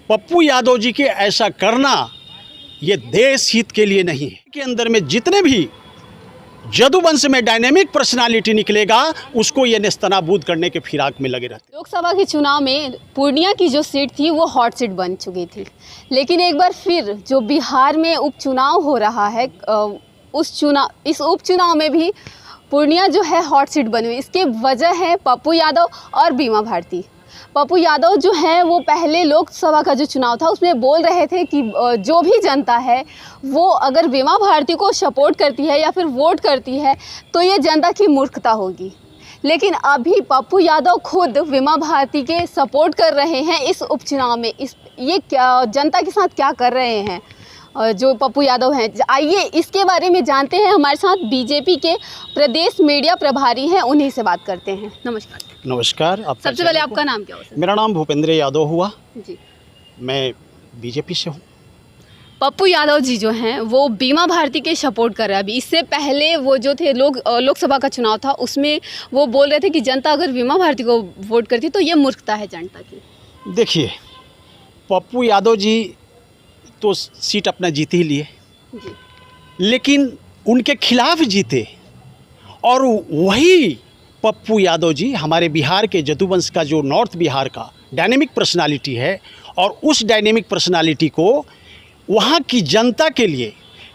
पप्पू यादव जी के ऐसा करना ये देश हित के लिए नहीं है। के अंदर में जितने भी जदुवंश में डायनेमिक पर्सनालिटी निकलेगा उसको ये नेस्तनाबूद करने के फिराक में लगे रहते। लोकसभा के चुनाव में पूर्णिया की जो सीट थी वो हॉट सीट बन चुकी थी, लेकिन एक बार फिर जो बिहार में उपचुनाव हो रहा है इस उपचुनाव में भी पूर्णिया जो है हॉट सीट बनी हुई। इसके वजह है पप्पू यादव और बीमा भारती। पप्पू यादव जो है वो पहले लोकसभा का जो चुनाव था उसमें बोल रहे थे कि जो भी जनता है वो अगर बीमा भारती को सपोर्ट करती है या फिर वोट करती है तो ये जनता की मूर्खता होगी। लेकिन अभी पप्पू यादव खुद बीमा भारती के सपोर्ट कर रहे हैं इस उपचुनाव में। ये क्या जनता के साथ क्या कर रहे हैं जो पप्पू यादव हैं, आइए इसके बारे में जानते हैं। हमारे साथ बीजेपी के प्रदेश मीडिया प्रभारी हैं, उन्हीं से बात करते हैं। नमस्कार। नमस्कार। सबसे पहले आपका नाम क्या हो सकता है? मेरा नाम भूपेंद्र यादव हुआ जी। मैं बीजेपी से हूँ। पप्पू यादव जी जो हैं वो बीमा भारती के सपोर्ट कर रहे हैं। अभी इससे पहले वो जो थे लोकसभा का चुनाव था उसमें वो बोल रहे थे कि जनता अगर बीमा भारती को वोट करती तो ये मूर्खता है जनता की। देखिए, पप्पू यादव जी तो सीट अपना जीत ही लिए, लेकिन उनके खिलाफ जीते। और वही पप्पू यादव जी हमारे बिहार के जदुवंश का जो नॉर्थ बिहार का डायनेमिक पर्सनालिटी है, और उस डायनेमिक पर्सनालिटी को वहाँ की जनता के लिए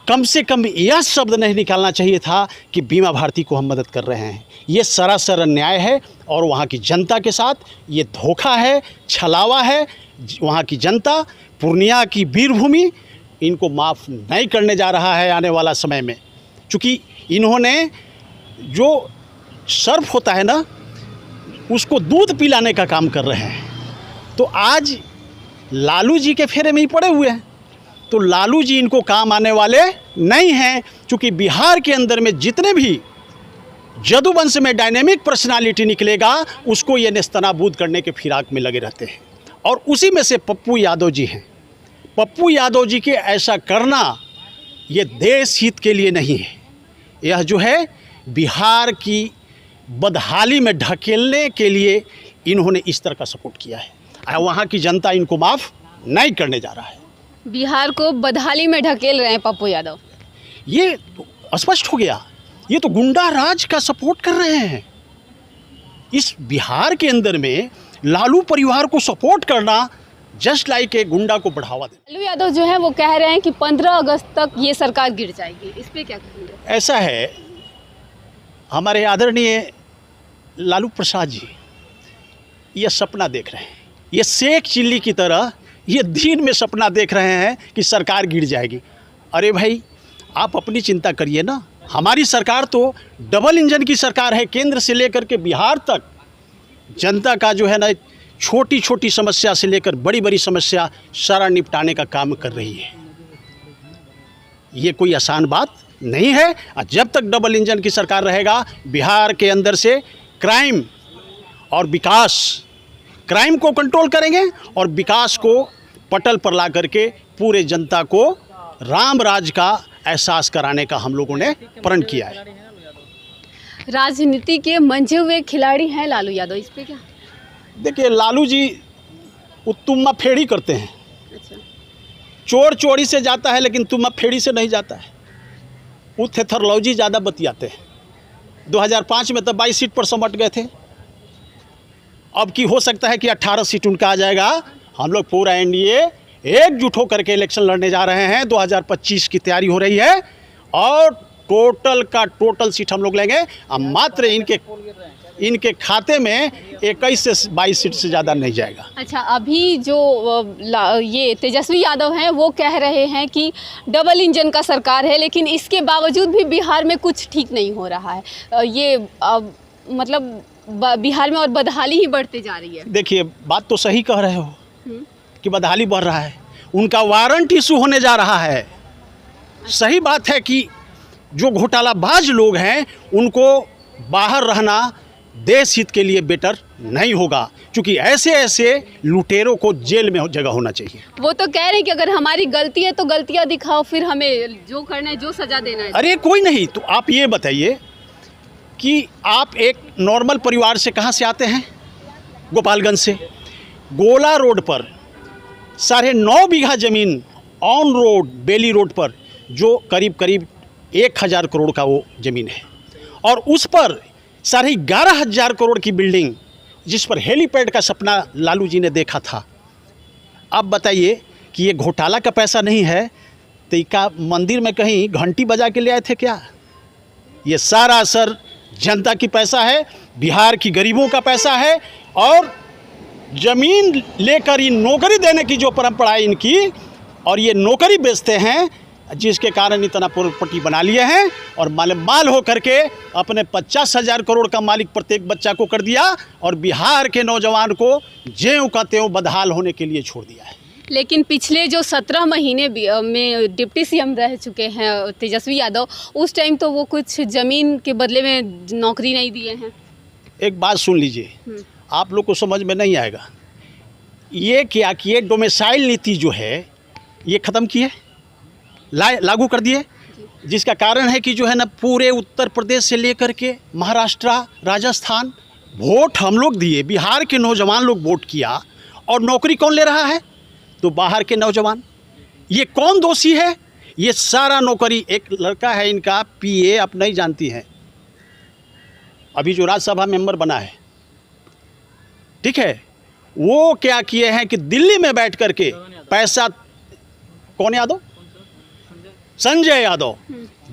कम से कम यह शब्द नहीं निकालना चाहिए था कि बीमा भारती को हम मदद कर रहे हैं। ये सरासर अन्याय है और वहाँ की जनता के साथ ये धोखा है, छलावा है। वहाँ की जनता, पूर्णिया की वीरभूमि इनको माफ़ नहीं करने जा रहा है आने वाला समय में। चूँकि इन्होंने जो सर्फ होता है ना उसको दूध पिलाने का काम कर रहे हैं, तो आज लालू जी के फेरे में ही पड़े हुए हैं। तो लालू जी इनको काम आने वाले नहीं हैं, क्योंकि बिहार के अंदर में जितने भी जदुवंश में डायनेमिक पर्सनालिटी निकलेगा उसको ये नेस्तनाबूद करने के फिराक में लगे रहते हैं। और उसी में से पप्पू यादव जी हैं। पप्पू यादव जी के ऐसा करना ये देश हित के लिए नहीं है। यह जो है बिहार की बदहाली में ढकेलने के लिए इन्होंने इस तरह का सपोर्ट किया है। वहाँ की जनता इनको माफ़ नहीं करने जा रहा है। बिहार को बदहाली में ढकेल रहे हैं पप्पू यादव, ये तो स्पष्ट हो गया। ये तो गुंडा राज का सपोर्ट कर रहे हैं। इस बिहार के अंदर में लालू परिवार को सपोर्ट करना जस्ट लाइक एक गुंडा को बढ़ावा देना। लालू यादव जो है वो कह रहे हैं कि 15 अगस्त तक ये सरकार गिर जाएगी। इस पे क्या कहेंगे? ऐसा है, हमारे आदरणीय लालू प्रसाद जी ये सपना देख रहे हैं। ये शेख चिल्ली की तरह ये दिन में सपना देख रहे हैं कि सरकार गिर जाएगी। अरे भाई, आप अपनी चिंता करिए ना। हमारी सरकार तो डबल इंजन की सरकार है। केंद्र से लेकर के बिहार तक जनता का जो है ना छोटी छोटी समस्या से लेकर बड़ी बड़ी समस्या सारा निपटाने का काम कर रही है। ये कोई आसान बात नहीं है। और जब तक डबल इंजन की सरकार रहेगा, बिहार के अंदर से क्राइम और विकास, क्राइम को कंट्रोल करेंगे और विकास को पटल पर ला करके पूरे जनता को राम राज का एहसास कराने का हम लोगों ने प्रण किया है। राजनीति के मंझे हुए खिलाड़ी हैं लालू यादव, इस पे क्या? देखिए, लालू जी तुम्मा फेड़ी करते हैं। अच्छा। चोर चोरी से जाता है लेकिन तुम्मा फेड़ी से नहीं जाता है। वो थेथरलॉजी ज़्यादा बतियाते हैं। 2005 में तो 22 सीट पर समट गए थे। अब की हो सकता है कि 18 सीट उनका आ जाएगा। हम लोग पूरा एनडीए एकजुट होकर के इलेक्शन लड़ने जा रहे हैं। 2025 की तैयारी हो रही है और टोटल का टोटल सीट हम लोग लेंगे। अब मात्र इनके खाते में 21 से 22 सीट से ज़्यादा नहीं जाएगा। अच्छा, अभी जो ये तेजस्वी यादव हैं वो कह रहे हैं कि डबल इंजन का सरकार है, लेकिन इसके बावजूद भी बिहार में कुछ ठीक नहीं हो रहा है। ये मतलब बिहार में और बदहाली ही बढ़ते जा रही है। देखिए, बात तो सही कह रहे हो कि बदहाली बढ़ रहा है। उनका वारंट इशू होने जा रहा है। सही बात है कि जो घोटालाबाज लोग हैं उनको बाहर रहना देश हित के लिए बेटर नहीं होगा, क्योंकि ऐसे लुटेरों को जेल में जगह होना चाहिए। वो तो कह रहे हैं कि अगर हमारी गलती है तो गलतियां दिखाओ, फिर हमें जो करना है, जो सजा देना है। अरे कोई नहीं, तो आप ये बताइए कि आप एक नॉर्मल परिवार से कहाँ से आते हैं? गोपालगंज से। गोला रोड पर 9.5 बीघा ज़मीन ऑन रोड बेली रोड पर, जो करीब करीब 1000 करोड़ का वो ज़मीन है, और उस पर 11,500 करोड़ की बिल्डिंग, जिस पर हेलीपैड का सपना लालू जी ने देखा था। अब बताइए कि ये घोटाला का पैसा नहीं है तो इका मंदिर में कहीं घंटी बजा के ले आए थे क्या? ये सारा असर जनता की पैसा है, बिहार की गरीबों का पैसा है, और ज़मीन लेकर इन नौकरी देने की जो परंपरा है इनकी, और ये नौकरी बेचते हैं, जिसके कारण इतना प्रॉपर्टी बना लिए हैं, और माल हो करके अपने 50,000 करोड़ का मालिक प्रत्येक बच्चा को कर दिया, और बिहार के नौजवान को ज्यों का त्यों बदहाल होने के लिए छोड़ दिया है। लेकिन पिछले जो 17 महीने में डिप्टी सीएम रह चुके हैं तेजस्वी यादव, उस टाइम तो वो कुछ ज़मीन के बदले में नौकरी नहीं दिए हैं। एक बात सुन लीजिए, आप लोग को समझ में नहीं आएगा। ये क्या किए, डोमिसाइल नीति जो है ये ख़त्म किए, लागू कर दिए, जिसका कारण है कि जो है ना पूरे उत्तर प्रदेश से लेकर के महाराष्ट्र, राजस्थान वोट हम लोग दिए, बिहार के नौजवान लोग वोट किया, और नौकरी कौन ले रहा है? तो बाहर के नौजवान। ये कौन दोषी है? ये सारा नौकरी, एक लड़का है इनका पीए, आप नहीं जानती हैं, अभी जो राज्यसभा मेंबर बना है, ठीक है, वो क्या किए हैं कि दिल्ली में बैठ करके पैसा, कौन यादव? संजय यादव,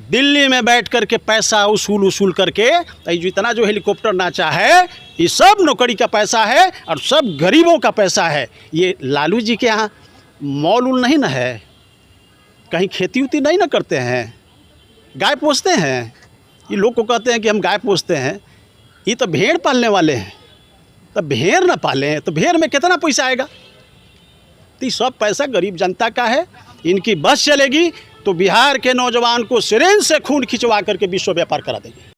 दिल्ली में बैठ करके पैसा उसूल करके, जितना जो हेलीकॉप्टर नाचा है ये सब नौकरी का पैसा है और सब गरीबों का पैसा है। ये लालू जी के यहाँ मॉल उल नहीं ना है, कहीं खेती उती नहीं ना करते हैं, गाय पोसते हैं। ये लोग को कहते हैं कि हम गाय पोसते हैं, ये तो भेड़ पालने वाले हैं, तो भेड़ ना पालें तो भेड़ में कितना पैसा आएगा? तो ये सब पैसा गरीब जनता का है। इनकी बस चलेगी तो बिहार के नौजवान को सिरेंज से खून खिंचवा करके विश्व व्यापार करा देंगे।